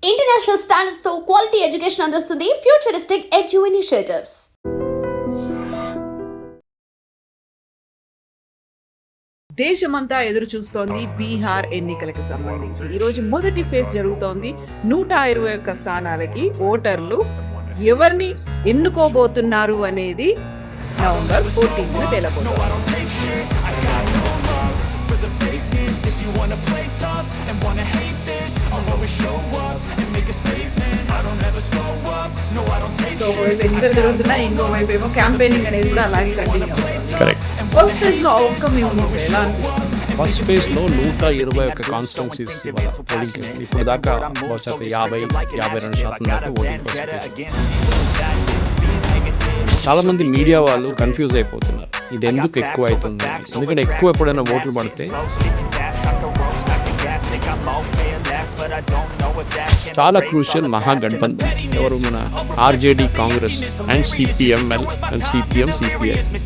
International standards తో quality education అందిస్తుంది futuristic edu initiatives. దేశమంతా ఎదురు చూస్తోంది బీహార్ ఎన్నికలకు సంబంధించి. ఈరోజు మొదటి ఫేజ్ జరుగుతోంది. 121 స్థానాలకి ఓటర్లు ఎవరిని ఎన్నుకోబోతున్నారు అనేది నవంబర్ 14న తేలబోతోంది. సో ఒకవైపు ఎన్నికలు జరుగుతున్నాయి, ఇంకోవైపు ఏమో క్యాంపెయినింగ్ అనేది కూడా అలాగే కంటిన్యూ అవుతుంది. ఫస్ట్ ఫేజ్ లో అవుట్కమ్ ఏముంది, ఎలా అనిపిస్తుంది? ఫస్ట్ ఫేజ్లో 121 కాన్స్టిట్యున్సీస్ పోలింగ్ ఇప్పుడు దాకా బహుశా 50-52% దాకా ఓటింగ్ పర్సెంటేజ్. చాలామంది మీడియా వాళ్ళు కన్ఫ్యూజ్ అయిపోతున్నారు, ఇది ఎందుకు ఎక్కువ అవుతుంది. ఎందుకంటే ఎక్కువ ఎప్పుడైనా ఓట్లు పడితే చాలా క్రూషియల్ మహాగఠబంధన్, ఎవరు మన RJD Congress and CPML and CPI,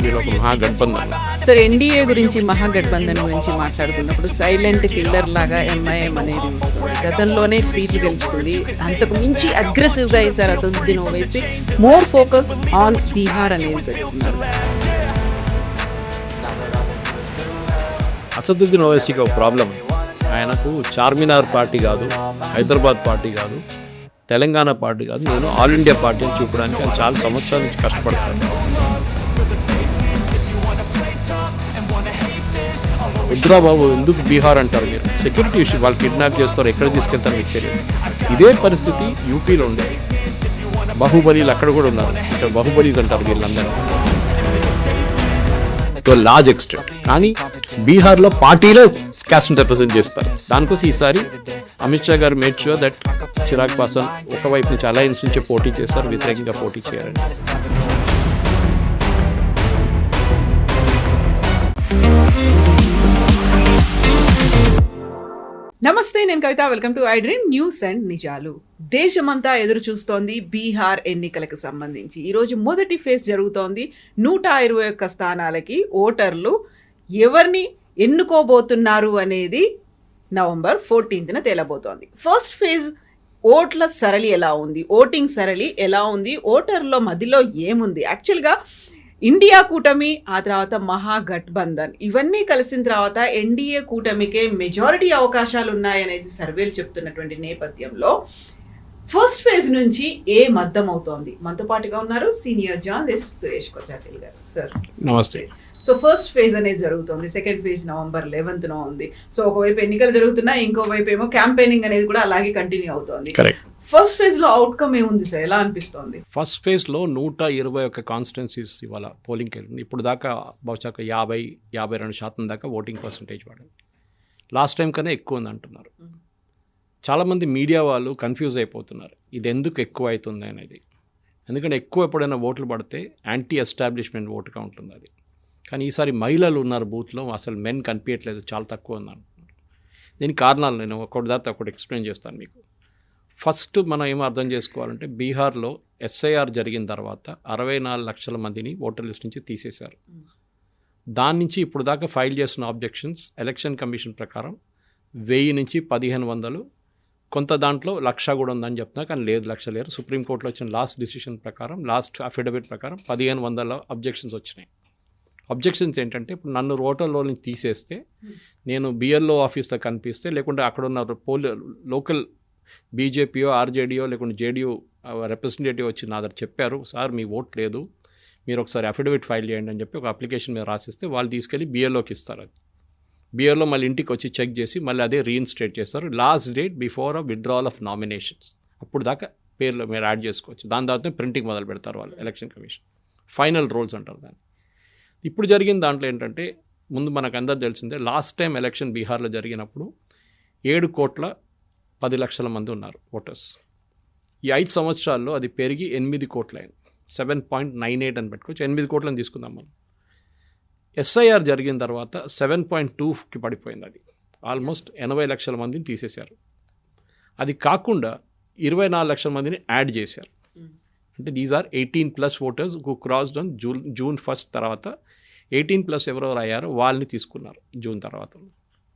వీళ్ళు ఒక మహాగఠబంధన్. సార్, ఎన్డీఏ గురించి మహాగఠబంధన్ గురించి మాట్లాడుతున్నప్పుడు సైలెంట్ కిల్లర్ లాగా ఎంఐఎం అనేది వస్తుంది. గతంలోనే సీట్లు గెలుచుకుంది, అంతకు మించి అగ్రెసివ్గా ఈసారి Asaduddin Owaisi more focus on Bihar అనేది పెడుతున్నారు. అసదుద్దీన్ ఓవైసీకి ఒక ప్రాబ్లం, ఆయనకు చార్మినార్ పార్టీ కాదు, హైదరాబాద్ పార్టీ కాదు, తెలంగాణ పార్టీ కాదు, నేను ఆల్ ఇండియా పార్టీని చూపడానికి ఆయన చాలా సంవత్సరాల నుంచి కష్టపడతాను. రుద్రాబాబు ఎందుకు బీహార్ అంటారు మీరు? సెక్యూరిటీ ఇష్యూ, వాళ్ళు కిడ్నాప్ చేస్తారు, ఎక్కడ తీసుకెళ్తారు మీకు తెలియదు. ఇదే పరిస్థితి యూపీలో ఉండేది. బాహుబలీలు అక్కడ కూడా ఉన్నారు, ఇక్కడ బాహుబలీస్ అంటారు వీళ్ళందరినీ టు లార్జ్ ఎక్స్టెంట్. కానీ బీహార్లో పార్టీలో క్యాస్ట్ని రిప్రజెంట్ చేస్తారు. దానికోసం ఈసారి అమిత్ షా గారు made sure that Chirag Paswan ఒకవైపు నుంచి అలయన్స్ నుంచి పోటీ చేస్తారు, వ్యతిరేకంగా పోటీ చేయాలని. నమస్తే, నేను Kavitha. Welcome to iDream news and నిజాలు. దేశమంతా ఎదురు చూస్తోంది బీహార్ ఎన్నికలకు సంబంధించి. ఈరోజు మొదటి ఫేజ్ జరుగుతోంది. 121 స్థానాలకి ఓటర్లు ఎవరిని ఎన్నుకోబోతున్నారు అనేది నవంబర్ 14న తేలబోతోంది. ఫస్ట్ ఫేజ్ ఓట్ల సరళి ఎలా ఉంది, ఓటింగ్ సరళి ఎలా ఉంది, ఓటర్ల మధ్యలో ఏముంది. యాక్చువల్గా ఇండియా కూటమి, ఆ తర్వాత మహాగఠబంధన్, ఇవన్నీ కలిసిన తర్వాత ఎన్డీఏ కూటమికే మెజారిటీ అవకాశాలు ఉన్నాయనేది సర్వేలు చెప్తున్నటువంటి నేపథ్యంలో ఫస్ట్ ఫేజ్ నుంచి మద్దమవుతోంది. మనతో పాటుగా ఉన్నారు సీనియర్ జర్నలిస్ట్ సురేష్ కొచ్చాటిల్ గారు. సార్ నమస్తే. సో ఫస్ట్ ఫేజ్ అనేది జరుగుతుంది, సెకండ్ ఫేజ్ నవంబర్ 11న ఉంది. సో ఒకవైపు ఎన్నికలు జరుగుతున్నాయి, ఇంకోవైపు ఏమో క్యాంపెయినింగ్ అనేది కూడా అలాగే కంటిన్యూ అవుతోంది. ఫస్ట్ ఫేజ్ లో అవుట్కమ్ ఏముంది సార్, ఎలా అనిపిస్తోంది? ఫస్ట్ ఫేజ్లో 121 కాన్స్టిట్యున్సీస్ ఇవాళ పోలింగ్కి వెళ్ళింది. ఇప్పుడు దాకా బహుశా 50-52% దాకా ఓటింగ్ పర్సెంటేజ్ పడింది. లాస్ట్ టైం కన్నా ఎక్కువ ఉంది అంటున్నారు. చాలామంది మీడియా వాళ్ళు కన్ఫ్యూజ్ అయిపోతున్నారు, ఇది ఎందుకు ఎక్కువ అవుతుంది అనేది. ఎందుకంటే ఎక్కువ ఎప్పుడైనా ఓట్లు పడితే యాంటీ ఎస్టాబ్లిష్మెంట్ ఓటుగా ఉంటుంది అది. కానీ ఈసారి మహిళలు ఉన్నారు బూత్లో, అసలు మెన్ కనిపించట్లేదు, చాలా తక్కువ ఉంది అంటున్నారు. దీనికి కారణాలు నేను ఒకటి ఎక్స్ప్లెయిన్ చేస్తాను మీకు. ఫస్ట్ మనం ఏమో అర్థం చేసుకోవాలంటే, బీహార్లో ఎస్ఐఆర్ జరిగిన తర్వాత 64 లక్షల మందిని ఓటర్ లిస్ట్ నుంచి తీసేశారు. దాని నుంచి ఇప్పుడు దాకా ఫైల్ చేసిన ఆబ్జెక్షన్స్ ఎలక్షన్ కమిషన్ ప్రకారం 1000 నుంచి 1500, కొంత దాంట్లో 1,00,000 కూడా ఉందని చెప్తున్నా, కానీ లేదు, 1,00,000 లేరు. సుప్రీంకోర్టులో వచ్చిన లాస్ట్ డిసిషన్ ప్రకారం, లాస్ట్ అఫిడవిట్ ప్రకారం 1500 అబ్జెక్షన్స్ వచ్చినాయి. అబ్జెక్షన్స్ ఏంటంటే, ఇప్పుడు నన్ను ఓటర్లో నుంచి తీసేస్తే, నేను బిఎల్ఓ ఆఫీస్లో కనిపిస్తే, లేకుంటే అక్కడ ఉన్న లోకల్ బీజేపీయో ఆర్జేడీయో లేకుంటే జేడీయూ రిప్రజెంటేటివ్ వచ్చి నా దగ్గర చెప్పారు, సార్ మీ ఓట్ లేదు, మీరు ఒకసారి అఫిడవిట్ ఫైల్ చేయండి అని చెప్పి ఒక అప్లికేషన్ మీద రాసిస్తే వాళ్ళు తీసుకెళ్ళి బిఎల్ఓకి ఇస్తారు. అది బిఎల్ఓ మళ్ళీ ఇంటికి వచ్చి చెక్ చేసి మళ్ళీ అదే రీఇన్స్టేట్ చేస్తారు. Last date before withdrawal of nominations, అప్పుడు దాకా పేర్లు మీరు యాడ్ చేసుకోవచ్చు. దాని తర్వాత ప్రింటింగ్ మొదలు పెడతారు వాళ్ళు, ఎలక్షన్ కమిషన్. ఫైనల్ రోల్స్ అంటారు దాన్ని. ఇప్పుడు జరిగిన దాంట్లో ఏంటంటే, ముందు మనకు అందరు తెలిసిందే, లాస్ట్ టైం ఎలక్షన్ బీహార్లో జరిగినప్పుడు 7,10,00,000 మంది ఉన్నారు ఓటర్స్. ఈ 5 సంవత్సరాల్లో అది పెరిగి 8 కోట్ల అయింది. 7.98 అని పెట్టుకోవచ్చు, 8 కోట్లని తీసుకుందాం మనం. ఎస్ఐఆర్ జరిగిన తర్వాత 7.2కి పడిపోయింది. అది ఆల్మోస్ట్ 80 లక్షల మందిని తీసేశారు. అది కాకుండా 24 లక్షల మందిని యాడ్ చేశారు. అంటే these are 18+ voters who crossed on June 1 తర్వాత 18+ ఎవరెవరు అయ్యారో వాళ్ళని తీసుకున్నారు జూన్ తర్వాత.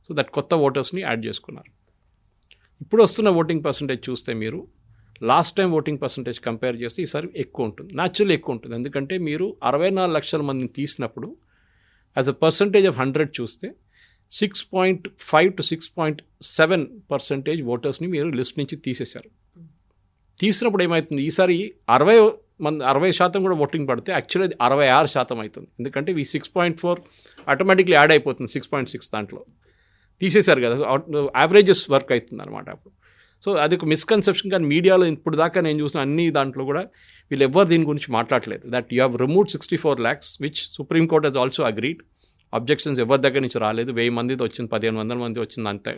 సో దట్ కొత్త ఓటర్స్ని యాడ్ చేసుకున్నారు. ఇప్పుడు వస్తున్న ఓటింగ్ పర్సంటేజ్ చూస్తే మీరు last time voting percentage compare చేస్తే ఈసారి ఎక్కువ ఉంటుంది, న్యాచురల్లీ ఎక్కువ ఉంటుంది. ఎందుకంటే మీరు 64 లక్షల మందిని తీసినప్పుడు యాజ్ అ పర్సంటేజ్ ఆఫ్ 100 చూస్తే 6.5 to 6.7% ఓటర్స్ని మీరు లిస్ట్ నుంచి తీసేశారు. తీసినప్పుడు ఏమవుతుంది, ఈసారి 60% కూడా ఓటింగ్ పడితే యాక్చువల్లీ అది 66% అవుతుంది. ఎందుకంటే ఈ 6.4 ఆటోమేటిక్లీ యాడ్ అయిపోతుంది 6.6 దాంట్లో తీసేశారు కదా, యావరేజెస్ వర్క్ అవుతుంది అనమాట అప్పుడు. సో అది ఒక మిస్కన్సెప్షన్. కానీ మీడియాలో ఇప్పుడు దాకా నేను చూసిన అన్ని దాంట్లో కూడా వీళ్ళు ఎవరు దీని గురించి మాట్లాడలేదు. That you have removed 64 lakhs which supreme court has also agreed. Objections ఎవరి దగ్గర నుంచి రాలేదు. 1000 మందితో వచ్చింది, 1500 మంది వచ్చింది అంతే.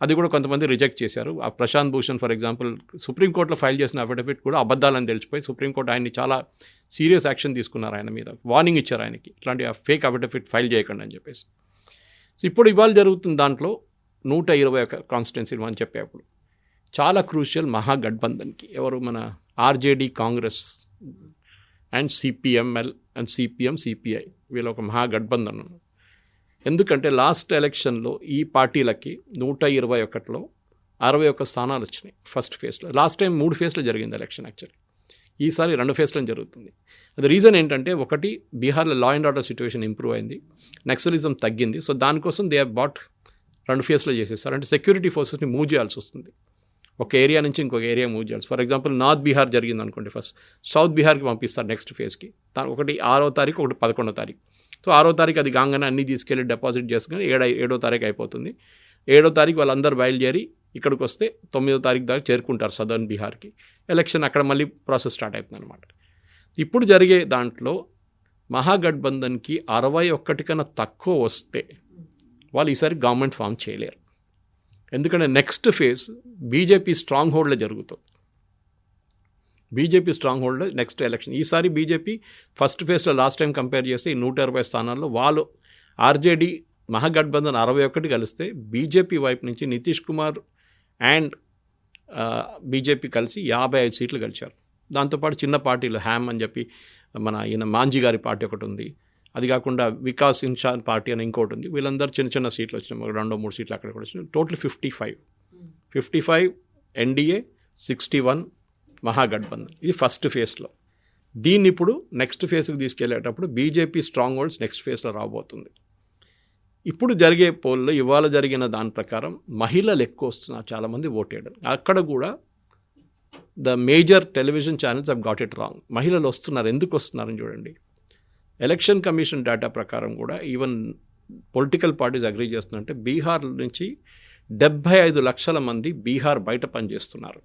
అది కూడా కొంతమంది రిజెక్ట్ చేశారు. ఆ ప్రశాంత్ భూషణ్ ఫర్ ఎగ్జాంపుల్ సుప్రీంకోర్టులో ఫైల్ చేసిన అఫిడవిట్ కూడా అబద్ధాలని తెలిసిపోయి సుప్రీంకోర్టు ఆయన్ని చాలా సీరియస్ యాక్షన్ తీసుకున్నారు. ఆయన మీద వార్నింగ్ ఇచ్చారు ఆయనకి, ఇట్లాంటి ఫేక్ అఫిడవిట్ ఫైల్ చేయకండి అని చెప్పేసి. సో ఇప్పుడు ఇవాళ జరుగుతున్న దాంట్లో 121 కాన్స్టిట్యున్సీలు అని చెప్పేప్పుడు చాలా క్రూషియల్ మహాగఠబంధన్కి. ఎవరు, మన RJD Congress and CPML and CPM CPI వీళ్ళ ఒక మహాగఠబంధన్. ఎందుకంటే లాస్ట్ ఎలక్షన్లో ఈ పార్టీలకి 121లో 61 స్థానాలు వచ్చినాయి ఫస్ట్ ఫేజ్లో. లాస్ట్ టైం 3 ఫేజ్లో జరిగింది ఎలక్షన్ యాక్చువల్లీ, ఈసారి 2 ఫేజ్లో జరుగుతుంది. అది రీజన్ ఏంటంటే, ఒకటి బీహార్లో law and order situation improve అయింది, నక్సలిజం తగ్గింది. సో దానికోసం దే హ్యావ్ బాట్ 2 ఫేజ్లో చేసేస్తారు. అంటే సెక్యూరిటీ ఫోర్సెస్ని మూవ్ చేయాల్సి వస్తుంది, ఒక ఏరియా నుంచి ఇంకొక ఏరియా మూవ్ చేయాల్సి. ఫర్ ఎగ్జాంపుల్ నార్త్ బీహార్ జరిగింది అనుకోండి, ఫస్ట్ సౌత్ బీహార్కి పంపిస్తారు నెక్స్ట్ ఫేజ్కి. ఒకటి 6వ తారీఖు, ఒకటి 11వ తారీఖు. సో 6వ తారీఖు అది కాగానే అన్నీ తీసుకెళ్ళి డిపాజిట్ చేసుకుని 7వ తారీఖు అయిపోతుంది. 7వ తారీఖు వాళ్ళందరూ బయలుదేరి ఇక్కడికి వస్తే 9వ తారీఖు దాకా చేరుకుంటారు సదర్న్ బీహార్కి. ఎలక్షన్ అక్కడ మళ్ళీ ప్రాసెస్ స్టార్ట్ అవుతుంది అనమాట. ఇప్పుడు జరిగే దాంట్లో మహాగఠబంధన్కి 61 కన్నా తక్కువ వస్తే వాళ్ళు ఈసారి గవర్నమెంట్ ఫామ్ చేయలేరు. ఎందుకంటే నెక్స్ట్ ఫేజ్ బీజేపీ స్ట్రాంగ్ హోల్డ్లో జరుగుతుంది. BJP strong hold next election. ఈసారి బీజేపీ ఫస్ట్ ఫేజ్లో లాస్ట్ టైం కంపేర్ చేస్తే ఈ 120 స్థానాల్లో వాళ్ళు ఆర్జేడీ మహాగఠబంధన్ 61 కలిస్తే బీజేపీ వైపు నుంచి నితీష్ కుమార్ అండ్ బీజేపీ కలిసి 55 సీట్లు గెలిచారు. దాంతోపాటు చిన్న పార్టీలు హ్యామ్ అని చెప్పి మన ఈయన మాంజీ గారి పార్టీ ఒకటి ఉంది, అది కాకుండా వికాస్ ఇన్షాన్ పార్టీ అని ఇంకోటి ఉంది. వీళ్ళందరూ చిన్న చిన్న సీట్లు వచ్చినాయి, 2-3 సీట్లు అక్కడ కూడా వచ్చినాయి. Total 55 NDA, 61 Mahagathbandhan. ఇది ఫస్ట్ ఫేజ్లో. దీన్ని ఇప్పుడు నెక్స్ట్ ఫేజ్కి తీసుకెళ్లేటప్పుడు బీజేపీ స్ట్రాంగ్ హోల్డ్స్ నెక్స్ట్ ఫేజ్లో రాబోతుంది. ఇప్పుడు జరిగే పోల్లో ఇవాళ జరిగిన దాని ప్రకారం మహిళలు ఎక్కువ వస్తున్నారు, చాలామంది ఓటేయడం. అక్కడ కూడా the major television channels have got it wrong. మహిళలు వస్తున్నారు, ఎందుకు వస్తున్నారని చూడండి. ఎలక్షన్ కమిషన్ డేటా ప్రకారం కూడా ఈవెన్ పొలిటికల్ పార్టీస్ అగ్రీ చేస్తున్నారంటే బీహార్ నుంచి 75 లక్షల మంది బీహార్ బయట పనిచేస్తున్నారు.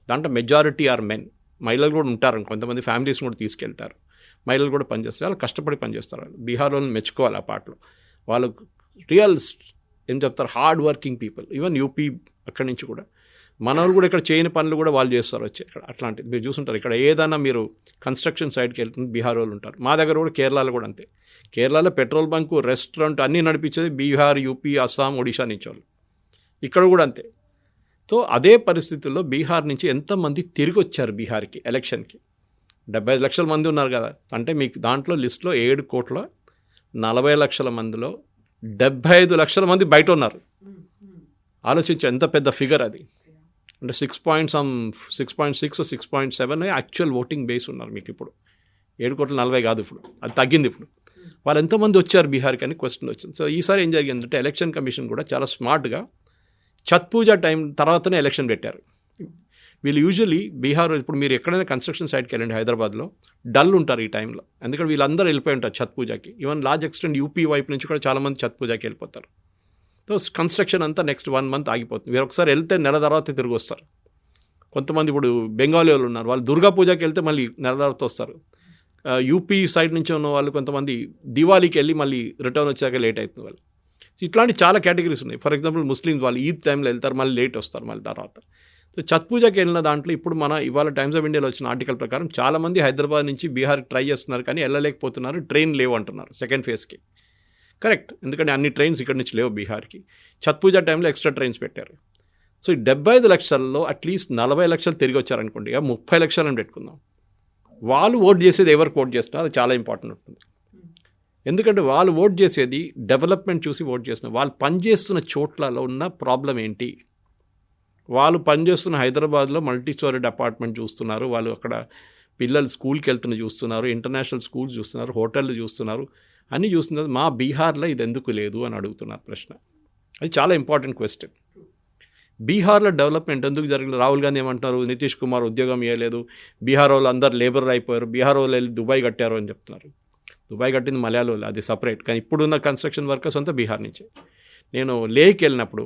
దాంట్లో మెజారిటీ ఆర్ మెన్. మహిళలు కూడా ఉంటారు, కొంతమంది ఫ్యామిలీస్ కూడా తీసుకెళ్తారు. మహిళలు కూడా పనిచేస్తారు, వాళ్ళు కష్టపడి పనిచేస్తారు. బీహార్ వాళ్ళని మెచ్చుకోవాలి ఆ పాటలో. వాళ్ళు రియల్ ఏం చెప్తారు, hard working people. Even UP అక్కడి నుంచి కూడా మన వాళ్ళు కూడా ఇక్కడ చేయని పనులు కూడా వాళ్ళు చేస్తారు వచ్చి ఇక్కడ. అట్లాంటిది మీరు చూసుంటారు. ఇక్కడ ఏదైనా మీరు కన్స్ట్రక్షన్ సైడ్కి వెళ్తుంది బీహార్ వాళ్ళు ఉంటారు. మా దగ్గర కూడా కేరళలో కూడా అంతే. కేరళలో పెట్రోల్ బంకు, రెస్టారెంట్ అన్నీ నడిపించేది బీహార్, యూపీ, అస్సాం, ఒడిషా నుంచి వాళ్ళు. ఇక్కడ కూడా అంతే. సో అదే పరిస్థితుల్లో బీహార్ నుంచి ఎంతమంది తిరిగి వచ్చారు బీహార్కి ఎలక్షన్కి. 75 లక్షల మంది ఉన్నారు కదా, అంటే మీకు దాంట్లో లిస్ట్లో 7,40 లక్షల మందిలో 75 లక్షల మంది బయట ఉన్నారు. ఆలోచించే ఎంత పెద్ద ఫిగర్ అది. అంటే 6.6 6.7 యాక్చువల్ ఓటింగ్ బేస్ ఉన్నారు మీకు ఇప్పుడు. 7,40 కాదు ఇప్పుడు, అది తగ్గింది ఇప్పుడు. వాళ్ళు ఎంతమంది వచ్చారు బీహార్కి అని క్వశ్చన్ వచ్చింది. సో ఈసారి ఏం జరిగిందంటే ఎలక్షన్ కమిషన్ కూడా చాలా స్మార్ట్గా ఛత్ పూజ టైం తర్వాతనే ఎలక్షన్ పెట్టారు. వీళ్ళు యూజువలీ బీహార్, ఇప్పుడు మీరు ఎక్కడైనా కన్స్ట్రక్షన్ సైట్కి వెళ్ళండి హైదరాబాద్లో, డల్ ఉంటారు ఈ టైంలో. ఎందుకంటే వీళ్ళందరూ వెళ్ళిపోయి ఉంటారు ఛత్ పూజకి. ఈవెన్ లార్జ్ ఎక్స్టెంట్ యూపీ వైపు నుంచి కూడా చాలామంది ఛత్ పూజకి వెళ్ళిపోతారు. సో కన్స్ట్రక్షన్ అంతా నెక్స్ట్ 1 month ఆగిపోతుంది. మీరు ఒకసారి వెళ్తే నెల తర్వాత తిరిగి వస్తారు. కొంతమంది ఇప్పుడు బెంగాలీ వాళ్ళు ఉన్నారు, వాళ్ళు దుర్గా పూజకి వెళ్తే మళ్ళీ నెల తర్వాత వస్తారు. యూపీ సైడ్ నుంచి ఉన్న వాళ్ళు కొంతమంది దివాళీకి వెళ్ళి మళ్ళీ రిటర్న్ వచ్చాక లేట్ అవుతుంది వాళ్ళు. సో ఇట్లాంటి చాలా కేటగిరీస్ ఉన్నాయి. ఫర్ ఎగ్జాంపుల్ ముస్లిమ్స్ వాళ్ళు ఈద్ టైంలో వెళ్తారు, మళ్ళీ లేట్ వస్తారు మళ్ళీ తర్వాత. సో ఛత్ పూజకి వెళ్ళిన దాంట్లో ఇప్పుడు మన ఇవాళ టైమ్స్ ఆఫ్ ఇండియాలో వచ్చిన ఆర్టికల్ ప్రకారం చాలామంది హైదరాబాద్ నుంచి బీహార్కి ట్రై చేస్తున్నారు, కానీ వెళ్ళలేకపోతున్నారు. ట్రైన్ లేవు అంటున్నారు సెకండ్ ఫేజ్కి. కరెక్ట్, ఎందుకంటే అన్ని ట్రైన్స్ ఇక్కడ నుంచి లేవు బీహార్కి. ఛత్ పూజ టైంలో ఎక్స్ట్రా ట్రైన్స్ పెట్టారు. సో ఈ 75 లక్షల్లో అట్లీస్ట్ 40 లక్షలు తిరిగి వచ్చారనుకోండి, 30 లక్షలని పెట్టుకుందాం. వాళ్ళు ఓట్ చేసేది ఎవరికి ఓట్ చేస్తున్నారు, అది చాలా ఇంపార్టెంట్ ఉంటుంది. ఎందుకంటే వాళ్ళు ఓట్ చేసేది డెవలప్మెంట్ చూసి ఓట్ చేస్తున్నారు. వాళ్ళు పనిచేస్తున్న చోట్లలో ఉన్న ప్రాబ్లం ఏంటి, వాళ్ళు పనిచేస్తున్న హైదరాబాద్లో మల్టీ స్టోరీడ్ అపార్ట్మెంట్ చూస్తున్నారు, వాళ్ళు అక్కడ పిల్లలు స్కూల్కి వెళ్తున్న చూస్తున్నారు, ఇంటర్నేషనల్ స్కూల్స్ చూస్తున్నారు, హోటళ్ళు చూస్తున్నారు, అన్నీ చూస్తున్నారు. మా బీహార్లో ఇది ఎందుకు లేదు అని అడుగుతున్నారు ప్రశ్న. అది చాలా ఇంపార్టెంట్ క్వశ్చన్. బీహార్లో డెవలప్మెంట్ ఎందుకు జరగలేదు? రాహుల్ గాంధీ ఏమంటున్నారు, నితీష్ కుమార్ ఉద్యోగం ఇవ్వలేదు, బీహార్ వాళ్ళు అందరు లేబర్ అయిపోయారు, బీహార్ వాళ్ళు వెళ్ళి దుబాయ్ కట్టారు అని చెప్తున్నారు. దుబాయ్ కట్టింది మలయాళంలో, అది సపరేట్. కానీ ఇప్పుడున్న కన్స్ట్రక్షన్ వర్కర్స్ అంతా బీహార్ నుంచే. నేను లేక్ వెళ్ళినప్పుడు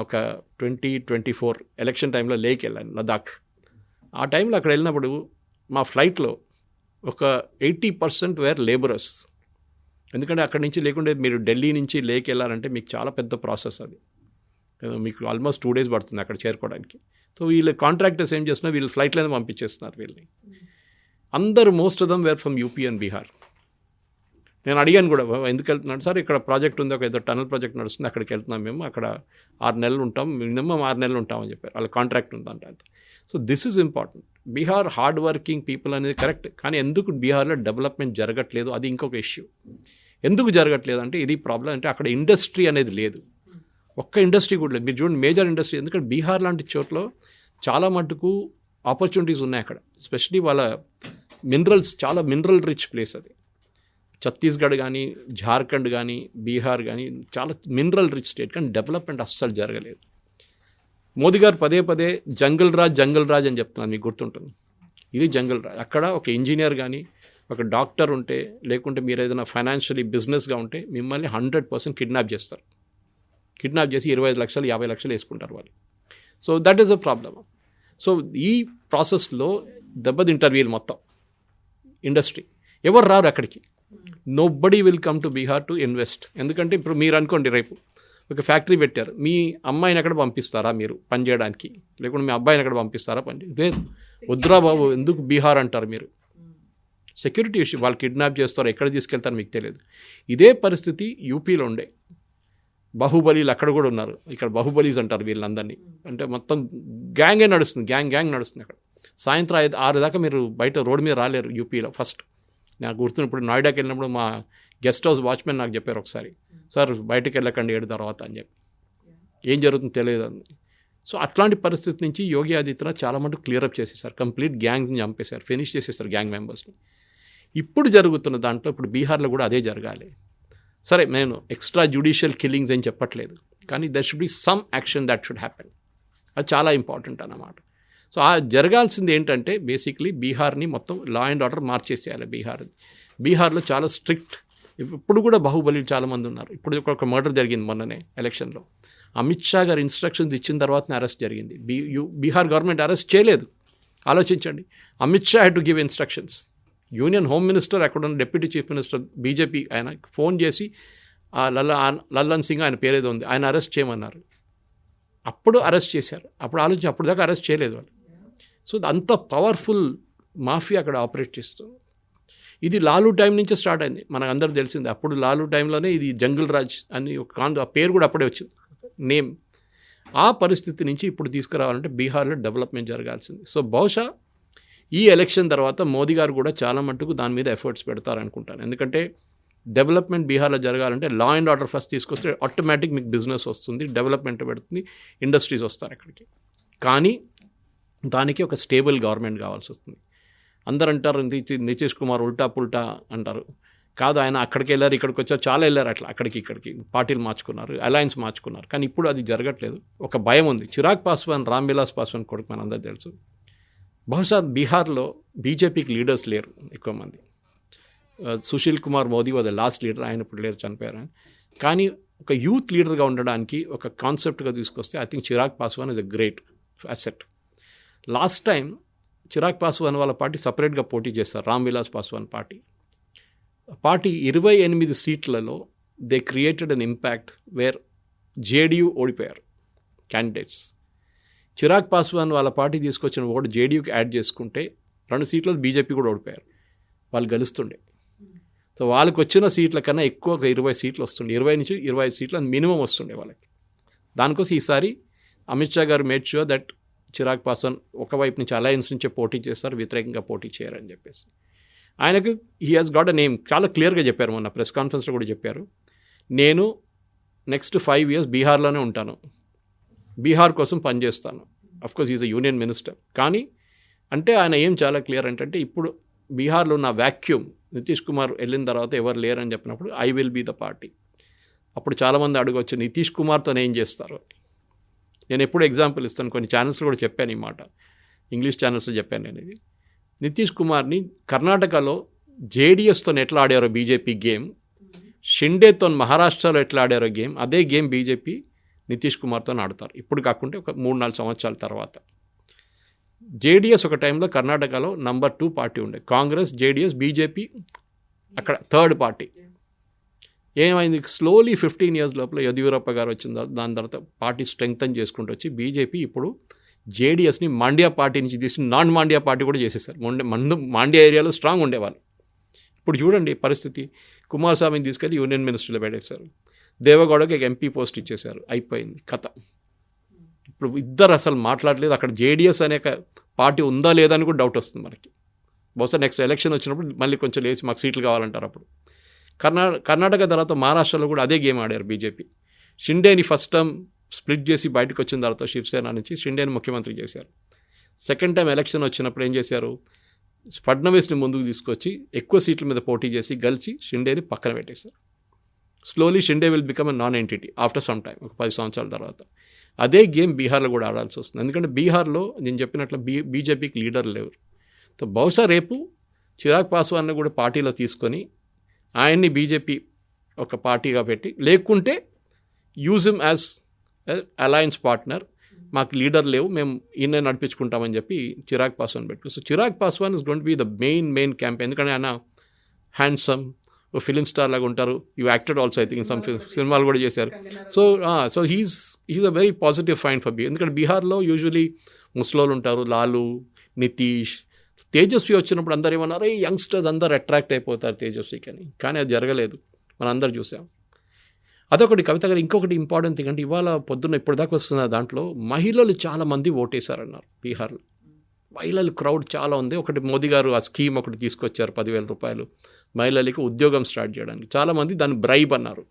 ఒక 2024 ఎలక్షన్ టైంలో లేక్ వెళ్ళాను, లదాఖ్. ఆ టైంలో అక్కడ వెళ్ళినప్పుడు మా ఫ్లైట్లో ఒక 80% వేర్ లేబరర్స్. ఎందుకంటే అక్కడి నుంచి లేకుంటే మీరు ఢిల్లీ నుంచి లేక్ వెళ్ళాలంటే మీకు చాలా పెద్ద ప్రాసెస్ అది. మీకు ఆల్మోస్ట్ 2 days పడుతుంది అక్కడ చేరుకోవడానికి. సో వీళ్ళు కాంట్రాక్టర్స్ ఏం చేస్తున్నారు, వీళ్ళు ఫ్లైట్లోనే పంపించేస్తున్నారు వీళ్ళని. అందరూ most of them where from UP and Bihar. నేను అడిగాను కూడా, ఎందుకు వెళ్తున్నాడు సార్, ఇక్కడ ప్రాజెక్ట్ ఉంది, ఒక ఏదో టనల్ ప్రాజెక్ట్ నడుస్తుంది, అక్కడికి వెళ్తున్నాం మేము, అక్కడ 6 నెలలు ఉంటాం, మినిమం 6 నెలలు ఉంటామని చెప్పారు. వాళ్ళ కాంట్రాక్ట్ ఉందంట. So this is important. Bihar hard working people అనేది కరెక్ట్, కానీ ఎందుకు బీహార్లో డెవలప్మెంట్ జరగట్లేదు, అది ఇంకొక ఇష్యూ. ఎందుకు జరగట్లేదు అంటే ఇది ప్రాబ్లం. అంటే అక్కడ ఇండస్ట్రీ అనేది లేదు, ఒక్క ఇండస్ట్రీ కూడా లేదు. మీరు చూడండి, మేజర్ ఇండస్ట్రీ. ఎందుకంటే బీహార్ లాంటి చోట్ల చాలా మటుకు ఆపర్చునిటీస్ ఉన్నాయి అక్కడ, ఎస్పెషలీ వాళ్ళ మినరల్స్, చాలా మినరల్ రిచ్ ప్లేస్ అది. ఛత్తీస్గఢ్ కానీ, జార్ఖండ్ కానీ, బీహార్ కానీ చాలా మినరల్ రిచ్ స్టేట్, కానీ డెవలప్మెంట్ అస్సలు జరగలేదు. మోదీ గారు పదే పదే జంగల్ రాజ్ అని చెప్తున్నాను, మీకు గుర్తుంటుంది. ఇది జంగల్ రాజ్. అక్కడ ఒక ఇంజనీర్ కానీ, ఒక డాక్టర్ ఉంటే, లేకుంటే మీరు ఏదైనా ఫైనాన్షియలీ బిజినెస్గా ఉంటే మిమ్మల్ని 100% కిడ్నాప్ చేస్తారు. కిడ్నాప్ చేసి 25 లక్షలు 50 లక్షలు వేసుకుంటారు వాళ్ళు. So that is a problem. So ఈ ప్రాసెస్లో దెబ్బతింటారు వీళ్ళు మొత్తం ఇండస్ట్రీ. ఎవరు రారు అక్కడికి. Nobody will come to Bihar to invest. ఎందుకంటే ఇప్పుడు మీరు అనుకోండి, రేపు ఒక ఫ్యాక్టరీ పెట్టారు, మీ అమ్మాయిని ఎక్కడ పంపిస్తారా మీరు పని చేయడానికి, లేకుంటే మీ అబ్బాయిని ఎక్కడ పంపిస్తారా పని? లేదు, వద్దురా బాబు, ఎందుకు బీహార్ అంటారు మీరు. సెక్యూరిటీ ఇష్యూ, వాళ్ళు కిడ్నాప్ చేస్తారు, ఎక్కడ తీసుకెళ్తారో మీకు తెలియదు. ఇదే పరిస్థితి యూపీలో ఉండే. బాహుబలీలు అక్కడ కూడా ఉన్నారు, ఇక్కడ బాహుబలీస్ అంటారు వీళ్ళందరినీ. అంటే మొత్తం గ్యాంగే నడుస్తుంది, గ్యాంగ్ నడుస్తుంది అక్కడ. సాయంత్రం 6 దాకా మీరు బయట రోడ్డు మీద రాలేరు యూపీలో. ఫస్ట్ నాకు గుర్తున్న, ఇప్పుడు నోయిడాకి వెళ్ళినప్పుడు మా గెస్ట్ హౌస్ వాచ్మెన్ నాకు చెప్పారు ఒకసారి, సార్ బయటకు వెళ్ళకండి 7 తర్వాత అని చెప్పి, ఏం జరుగుతుందో తెలియదు అని. సో అట్లాంటి పరిస్థితి నుంచి యోగి ఆదిత్యనాథ్ చాలా మటుకు క్లియరప్ చేసేసారు, కంప్లీట్ గ్యాంగ్స్ని చంపేశారు, ఫినిష్ చేసేసారు గ్యాంగ్ మెంబర్స్ని. ఇప్పుడు జరుగుతున్న దాంట్లో ఇప్పుడు బీహార్లో కూడా అదే జరగాలి. సరే, నేను ఎక్స్ట్రా జ్యుడిషియల్ కిల్లింగ్స్ ఏం చెప్పట్లేదు, కానీ there should be some action that should happen. అది చాలా ఇంపార్టెంట్ అన్నమాట. సో ఆ జరగాల్సింది ఏంటంటే బేసిక్లీ బీహార్ని మొత్తం లా అండ్ ఆర్డర్ మార్చేసేయాలి. బీహార్లో చాలా స్ట్రిక్ట్. ఇప్పుడు కూడా బాహుబలి చాలామంది ఉన్నారు. ఇప్పుడు ఒక మర్డర్ జరిగింది మొన్ననే ఎలక్షన్లో. అమిత్ షా గారు ఇన్స్ట్రక్షన్స్ ఇచ్చిన తర్వాతనే అరెస్ట్ జరిగింది. బీహార్ గవర్నమెంట్ అరెస్ట్ చేయలేదు. ఆలోచించండి, Amit Shah had to give instructions. Union home minister, అక్కడ ఉన్న డిప్యూటీ చీఫ్ మినిస్టర్ బీజేపీ, ఆయన ఫోన్ చేసి లల్లన్ సింగ్ ఆయన పేరేదో ఉంది, ఆయన అరెస్ట్ చేయమన్నారు. అప్పుడు అరెస్ట్ చేశారు. అప్పుడు దాకా అరెస్ట్ చేయలేదు వాళ్ళు. సో అంత పవర్ఫుల్ మాఫియా అక్కడ ఆపరేట్ చేస్తుంది. ఇది లాలూ టైం నుంచే స్టార్ట్ అయింది, మనకు అందరూ తెలిసింది. అప్పుడు లాలూ టైంలోనే ఇది జంగల్ రాజ్ అని ఒక ఆ పేరు కూడా అప్పుడే వచ్చింది, నేమ్. ఆ పరిస్థితి నుంచి ఇప్పుడు తీసుకురావాలంటే బీహార్లో డెవలప్మెంట్ జరగాల్సింది. సో బహుశా ఈ ఎలక్షన్ తర్వాత మోదీ గారు కూడా చాలా మట్టుకు దాని మీద ఎఫర్ట్స్ పెడతారనుకుంటాను. ఎందుకంటే డెవలప్మెంట్ బీహార్లో జరగాలంటే లా అండ్ ఆర్డర్ ఫస్ట్ తీసుకొస్తే ఆటోమేటిక్ మీకు బిజినెస్ వస్తుంది, డెవలప్మెంట్ పెడుతుంది, ఇండస్ట్రీస్ వస్తారు అక్కడికి. కానీ దానికి ఒక స్టేబుల్ గవర్నమెంట్ కావాల్సి వస్తుంది. అందరు అంటారు నితీష్ కుమార్ ఉల్టా పుల్టా అంటారు. కాదు, ఆయన అక్కడికి వెళ్ళారు, ఇక్కడికి వచ్చారు, చాలా వెళ్ళారు, అట్లా ఇక్కడికి పార్టీలు మార్చుకున్నారు, అలయన్స్ మార్చుకున్నారు. కానీ ఇప్పుడు అది జరగట్లేదు. ఒక భయం ఉంది. చిరాగ్ పాస్వాన్, రామ్విలాస్ పాస్వాన్ కొడుకు మనందరూ తెలుసు. బహుశా బీహార్లో బీజేపీకి లీడర్స్ లేరు ఎక్కువ మంది. Sushil Kumar Modi was the last leader, ఆయన ఇప్పుడు లేరు, చనిపోయారు. కానీ ఒక యూత్ లీడర్గా ఉండడానికి ఒక కాన్సెప్ట్గా తీసుకొస్తే I think Chirag Paswan is a great asset. Last time Chirag Paswan వాళ్ళ పార్టీ సపరేట్గా పోటీ చేస్తారు, రామ్విలాస్ పాస్వాన్ పార్టీ 28 సీట్లలో they created an impact where JDU ఓడిపోయారు క్యాండిడేట్స్. చిరాగ్ పాస్వాన్ వాళ్ళ పార్టీ తీసుకొచ్చిన ఓటు జేడీయూకి యాడ్ చేసుకుంటే 2 సీట్లు బీజేపీ కూడా ఓడిపోయారు, వాళ్ళు గెలుస్తుండే. సో వాళ్ళకి వచ్చిన సీట్ల కన్నా ఎక్కువ ఒక 20 సీట్లు వస్తుండే, 20 నుంచి 25 సీట్లు మినిమం వస్తుండే వాళ్ళకి. దానికోసం ఈసారి అమిత్ షా గారు made sure that Chirag Paswan ఒకవైపు నుంచి అలయన్స్ నుంచే పోటీ చేస్తారు, వ్యతిరేకంగా పోటీ చేయరని చెప్పేసి. ఆయనకు he has got a name, చాలా క్లియర్గా చెప్పారు, మొన్న ప్రెస్ కాన్ఫరెన్స్లో కూడా చెప్పారు, నేను నెక్స్ట్ 5 years బీహార్లోనే ఉంటాను, బీహార్ కోసం పనిచేస్తాను. Of course is a union minister. కానీ అంటే ఆయన ఏం చాలా క్లియర్ ఏంటంటే ఇప్పుడు బీహార్లో నా వ్యాక్యూమ్ నితీష్ కుమార్ వెళ్ళిన తర్వాత ఎవరు లేరని చెప్పినప్పుడు I will be the party. అప్పుడు చాలామంది అడగవచ్చు నితీష్ కుమార్తో ఏం చేస్తారు. నేను ఎప్పుడు ఎగ్జాంపుల్ ఇస్తాను, కొన్ని ఛానల్స్లో కూడా చెప్పాను ఈ మాట, ఇంగ్లీష్ ఛానల్స్లో చెప్పాను నేను ఇది. నితీష్ కుమార్ని కర్ణాటకలో జేడిఎస్తో ఎట్లా ఆడారో బీజేపీ గేమ్, షిండేతో మహారాష్ట్రలో ఎట్లా ఆడారో గేమ్, అదే గేమ్ బీజేపీ నితీష్ కుమార్తో ఆడతారు. ఇప్పుడు కాకుంటే ఒక 3-4 సంవత్సరాల తర్వాత. జేడిఎస్ ఒక టైంలో కర్ణాటకలో నంబర్ 2 పార్టీ ఉండే, కాంగ్రెస్, జేడిఎస్, బీజేపీ అక్కడ థర్డ్ పార్టీ. ఏమైంది, స్లోలీ 15 years లోపల యదియూరప్ప గారు వచ్చిన దాని తర్వాత పార్టీ స్ట్రెంగ్తన్ చేసుకుంటూ వచ్చి బీజేపీ ఇప్పుడు జేడిఎస్ని మాండ్యా పార్టీ నుంచి తీసి నాన్ మాండ్యా పార్టీ కూడా చేసేసారు. మాండ్యా ఏరియాలో స్ట్రాంగ్ ఉండేవాళ్ళు. ఇప్పుడు చూడండి పరిస్థితి, కుమారస్వామిని తీసుకెళ్ళి యూనియన్ మినిస్టర్లో పెట్టేశారు, దేవగౌడకి ఒక ఎంపీ పోస్ట్ ఇచ్చేశారు, అయిపోయింది కథ. ఇప్పుడు ఇద్దరు అసలు మాట్లాడలేదు. అక్కడ జేడిఎస్ అనే పార్టీ ఉందా లేదా అని కూడా డౌట్ వస్తుంది మనకి. బహుశా నెక్స్ట్ ఎలక్షన్ వచ్చినప్పుడు మళ్ళీ కొంచెం లేచి మాకు సీట్లు కావాలంటారు. అప్పుడు కర్ణాటక తర్వాత మహారాష్ట్రలో కూడా అదే గేమ్ ఆడారు బీజేపీ. షిండేని ఫస్ట్ టైం స్ప్లిట్ చేసి బయటకు వచ్చిన తర్వాత శివసేన నుంచి షిండేని ముఖ్యమంత్రి చేశారు. సెకండ్ టైం ఎలక్షన్ వచ్చినప్పుడు ఏం చేశారు, ఫడ్నవీస్ని ముందుకు తీసుకొచ్చి ఎక్కువ సీట్ల మీద పోటీ చేసి గెలిచి షిండేని పక్కన పెట్టేశారు. Slowly Shinde will become a non entity after some time, ఒక 10 సంవత్సరాల తర్వాత. అదే గేమ్ బీహార్లో కూడా ఆడాల్సి వస్తుంది. ఎందుకంటే బీహార్లో నేను చెప్పినట్లు బీజేపీకి లీడర్ లేరు. సో బహుశా రేపు చిరాగ్ పాస్వాన్ని కూడా పార్టీలో తీసుకొని ఆయన్ని బీజేపీ ఒక పార్టీగా పెట్టి, లేకుంటే use him as alliance partner, మాకు లీడర్ లేవు మేము ఈయన నడిపించుకుంటామని చెప్పి చిరాగ్ పాస్వాన్ పెట్టు. So Chirag Paswan is going be the main campaign. ఎందుకంటే ఆయన హ్యాండ్సమ్ ఫిలిం స్టార్ లాగా ఉంటారు. You acted also I think some సినిమాలు కూడా చేశారు. So he's a very positive find for ఎందుకంటే బీహార్లో యూజువలీ ముస్లోలు ఉంటారు, లాలు, నితీష్, తేజస్వి వచ్చినప్పుడు అందరు ఏమన్నారు, ఈ యంగ్స్టర్స్ అందరు అట్రాక్ట్ అయిపోతారు తేజస్వికి అని. కానీ అది జరగలేదు, మనం అందరు చూసాం. అదొకటి. కవిత గారు ఇంకొకటి ఇంపార్టెంట్ థింగ్ అంటే ఇవాళ పొద్దున్న ఇప్పటిదాకా వస్తున్న దాంట్లో మహిళలు చాలామంది ఓటేశారన్నారు బీహార్లో. మహిళలు క్రౌడ్ చాలా ఉంది. ఒకటి మోదీ గారు ఆ స్కీమ్ ఒకటి తీసుకొచ్చారు, 10,000 రూపాయలు మహిళలకి ఉద్యోగం స్టార్ట్ చేయడానికి. చాలామంది దాన్ని బ్రైబ్ అన్నారు.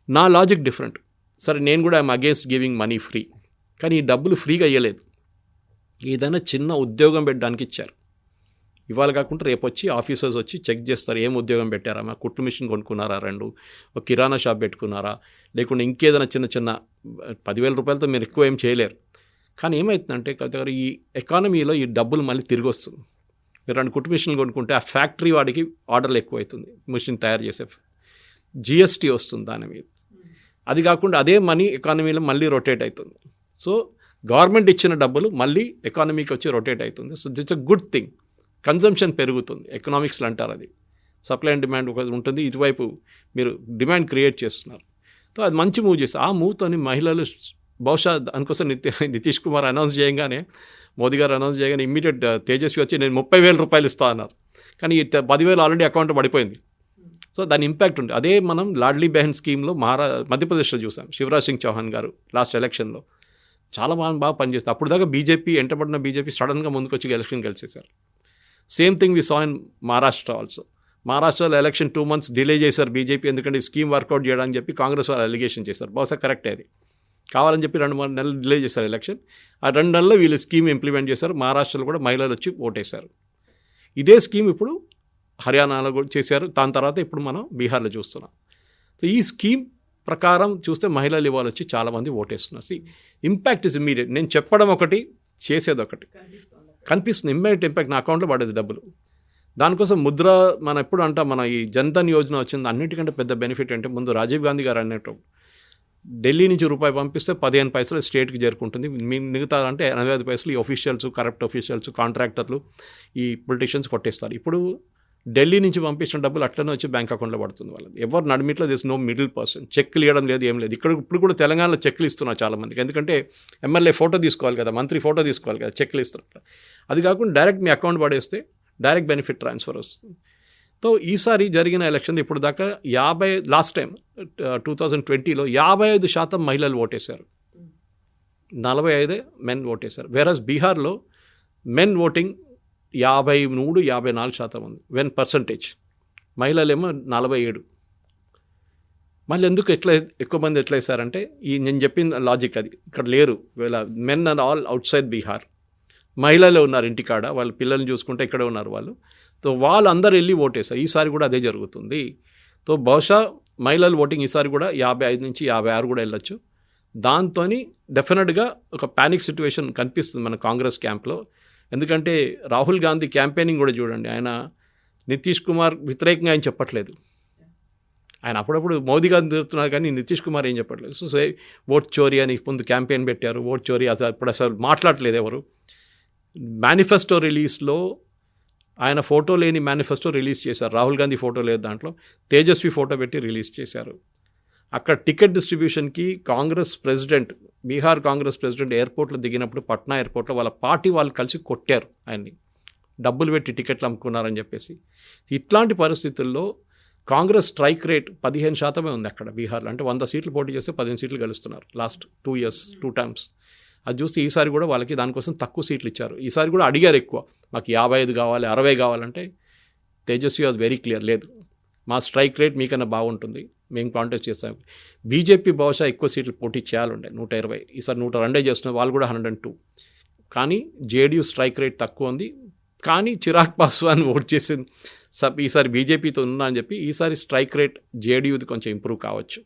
నా లాజిక్ డిఫరెంట్. సరే నేను కూడా I'm against giving money free, కానీ ఈ డబ్బులు ఫ్రీగా ఇవ్వలేదు, ఏదైనా చిన్న ఉద్యోగం పెట్టడానికి ఇచ్చారు. ఇవాళ కాకుండా రేపు వచ్చి ఆఫీసర్స్ వచ్చి చెక్ చేస్తారు, ఏం ఉద్యోగం పెట్టారా, మా కుట్టు మిషన్ కొనుక్కున్నారా, 2 ఒక కిరాణా షాప్ పెట్టుకున్నారా, లేకుంటే ఇంకేదైనా చిన్న 10,000 రూపాయలతో మీరు ఎక్కువ ఏం చేయలేరు. కానీ ఏమవుతుందంటే కవిత గారు, ఈ ఎకానమీలో ఈ డబ్బులు మళ్ళీ తిరిగి వస్తుంది. మీరు 2 కుట్టు మిషన్లు కొనుక్కుంటే ఆ ఫ్యాక్టరీ వాడికి ఆర్డర్లు ఎక్కువ అవుతుంది, మిషన్ తయారు చేసే జిఎస్టీ వస్తుంది దాని మీద. అది కాకుండా అదే మనీ ఎకానమీలో మళ్ళీ రొటేట్ అవుతుంది. సో గవర్నమెంట్ ఇచ్చిన డబ్బులు మళ్ళీ ఎకానమీకి వచ్చి రొటేట్ అవుతుంది. So it's a good thing. Consumption పెరుగుతుంది, ఎకనామిక్స్లో అంటారు అది. సప్లై అండ్ డిమాండ్ ఒకటి ఉంటుంది, ఇటువైపు మీరు డిమాండ్ క్రియేట్ చేస్తున్నారు. సో అది మంచి మూవ్ చేస్తారు. ఆ మూవ్తోని మహిళలు బహుశా దానికోసం నితీష్ కుమార్ అనౌన్స్ చేయగానే, మోదీ గారు అనౌన్స్ చేయగానే ఇమ్మీడియట్ తేజస్వి వచ్చి నేను 30,000 రూపాయలు ఇస్తా అన్నారు. కానీ 10,000 ఆల్రెడీ అకౌంట్లో పడిపోయింది. సో దాని ఇంపాక్ట్ ఉంది. అదే మనం లాడ్లీ బెహన్ స్కీమ్లో మధ్యప్రదేశ్లో చూసాం. శివరాజ్ సింగ్ చౌహాన్ గారు లాస్ట్ ఎలక్షన్లో చాలా బాగా పనిచేస్తారు. అప్పుడు దాకా బీజేపీ ఎంటబడిన బీజేపీ సడన్గా ముందుకు వచ్చి ఎలక్షన్ గెలిచేశారు. Same thing we saw in Maharashtra also. మహారాష్ట్రలో ఎలక్షన్ 2 months డిలే చేశారు బీజేపీ, ఎందుకంటే ఈ స్కీమ్ వర్కౌట్ చేయడానికి చెప్పి కాంగ్రెస్ వాళ్ళు అలిగేషన్ చేశారు. బహుశా కరెక్టే అది, కావాలని చెప్పి 2-3 నెలలు డిలే చేశారు ఎలక్షన్. ఆ 2 నెలల్లో వీళ్ళు స్కీమ్ ఇంప్లిమెంట్ చేశారు. మహారాష్ట్రలో కూడా మహిళలు వచ్చి ఓటేశారు. ఇదే స్కీమ్ ఇప్పుడు హర్యానాలో కూడా చేశారు. దాని తర్వాత ఇప్పుడు మనం బీహార్లో చూస్తున్నాం. సో ఈ స్కీమ్ ప్రకారం చూస్తే మహిళలు ఇవాళ వచ్చి చాలామంది ఓటేస్తున్నారు. Impact is immediate. నేను చెప్పడం ఒకటి, చేసేది ఒకటి కనిపిస్తుంది. ఇమ్మీడియట్ ఇంపాక్ట్ నా అకౌంట్లో పడేది డబ్బులు. దానికోసం ముద్ర మనం ఎప్పుడు అంటాం, మన ఈ జన్ధన్ యోజన వచ్చింది. అన్నిటికంటే పెద్ద బెనిఫిట్ అంటే ముందు రాజీవ్ గాంధీ గారు అన్నట్టు ఢిల్లీ నుంచి రూపాయి పంపిస్తే 15 పైసలు స్టేట్కి చేరుకుంటుంది. మిగతా అంటే 85 పైసలు ఈ ఆఫీషియల్స్, కరప్ట్ ఆఫీషియల్స్, కాంట్రాక్టర్లు, ఈ పొలిటీషియన్స్ కొట్టేస్తారు. ఇప్పుడు ఢిల్లీ నుంచి పంపించిన డబ్బులు అట్లనే వచ్చి బ్యాంక్ అకౌంట్లో పడుతుంది వాళ్ళది. ఎవరు నడిమిట్లో దిస్ నో మిడిల్ పర్సన్. చెక్లు ఇవ్వడం లేదు, ఏం లేదు. ఇప్పుడు కూడా తెలంగాణలో చెక్లు ఇస్తున్నారు చాలామందికి. ఎందుకంటే ఎమ్మెల్యే ఫోటో తీసుకోవాలి కదా, మంత్రి ఫోటో తీసుకోవాలి కదా, చెక్లు ఇస్తున్నారు. అది కాకుండా డైరెక్ట్ మీ అకౌంట్ పడేస్తే డైరెక్ట్ బెనిఫిట్ ట్రాన్స్ఫర్ వస్తుంది. సో ఈసారి జరిగిన ఎలక్షన్ ఇప్పుడు దాకా లాస్ట్ టైం 2020లో 55% మహిళలు ఓటేశారు, 45 మెన్ ఓటేశారు. వేరస్ బీహార్లో మెన్ ఓటింగ్ 53-54% ఉంది వెన్ పర్సంటేజ్, మహిళలేమో 47. మళ్ళీ ఎందుకు ఎక్కువ మంది ఎట్లా వేశారంటే నేను చెప్పిన లాజిక్ అది, ఇక్కడ లేరు వీళ్ళ men are all outside Bihar, మహిళలే ఉన్నారు ఇంటికాడ, వాళ్ళ పిల్లల్ని చూసుకుంటే ఇక్కడే ఉన్నారు వాళ్ళు. సో వాళ్ళు అందరు వెళ్ళి ఓటేశారు. ఈసారి కూడా అదే జరుగుతుంది. సో బహుశా మహిళల ఓటింగ్ ఈసారి కూడా 55 నుంచి 56 కూడా వెళ్ళొచ్చు. దాంతో డెఫినెట్గా ఒక ప్యానిక్ సిచ్యువేషన్ కనిపిస్తుంది మన కాంగ్రెస్ క్యాంప్లో. ఎందుకంటే రాహుల్ గాంధీ క్యాంపెయినింగ్ కూడా చూడండి, ఆయన నితీష్ కుమార్ వ్యతిరేకంగా ఆయన చెప్పట్లేదు. ఆయన అప్పుడప్పుడు మోదీ గారిని తిరుగుతున్నారు కానీ నితీష్ కుమార్ ఏం చెప్పట్లేదు. సో ఓట్ చోరీ అని ముందు క్యాంపెయిన్ పెట్టారు, ఓట్ చోరీ ఇప్పుడు అసలు మాట్లాడలేదు ఎవరు. మేనిఫెస్టో రిలీజ్లో ఆయన ఫోటో లేని మేనిఫెస్టో రిలీజ్ చేశారు. రాహుల్ గాంధీ ఫోటో లేదు దాంట్లో, తేజస్వి ఫోటో పెట్టి రిలీజ్ చేశారు. అక్కడ టికెట్ డిస్ట్రిబ్యూషన్కి Congress president, Bihar Congress president ఎయిర్పోర్ట్లో దిగినప్పుడు పట్నా ఎయిర్పోర్ట్లో వాళ్ళ పార్టీ వాళ్ళు కలిసి కొట్టారు ఆయన్ని, డబ్బులు పెట్టి టికెట్లు అమ్ముకున్నారని చెప్పేసి. ఇట్లాంటి పరిస్థితుల్లో కాంగ్రెస్ స్ట్రైక్ రేట్ 15% ఉంది అక్కడ బీహార్లో. అంటే 100 సీట్లు పోటీ చేస్తే 15 సీట్లు గెలుస్తున్నారు లాస్ట్ 2 years 2 times. అది చూస్తే ఈసారి కూడా వాళ్ళకి దానికోసం తక్కువ సీట్లు ఇచ్చారు. ఈసారి కూడా అడిగారు ఎక్కువ, మాకు 55 కావాలి 60 కావాలంటే తేజస్వి వాజ్ వెరీ క్లియర్, లేదు మా స్ట్రైక్ రేట్ మీకన్నా బాగుంటుంది, మేము కాంటెస్ట్ చేస్తాం. బీజేపీ బహుశా ఎక్కువ సీట్లు పోటీ చేయాలంటే 120, ఈసారి 102 చేస్తున్నారు, వాళ్ళు కూడా 102. కానీ జేడీయూ స్ట్రైక్ రేట్ తక్కువ ఉంది. కానీ చిరాగ్ పాస్వాన్ ఓట్ చేసింది ఈసారి బీజేపీతో ఉన్నా అని చెప్పి ఈసారి స్ట్రైక్ రేట్ జేడీయూది కొంచెం ఇంప్రూవ్ కావచ్చు.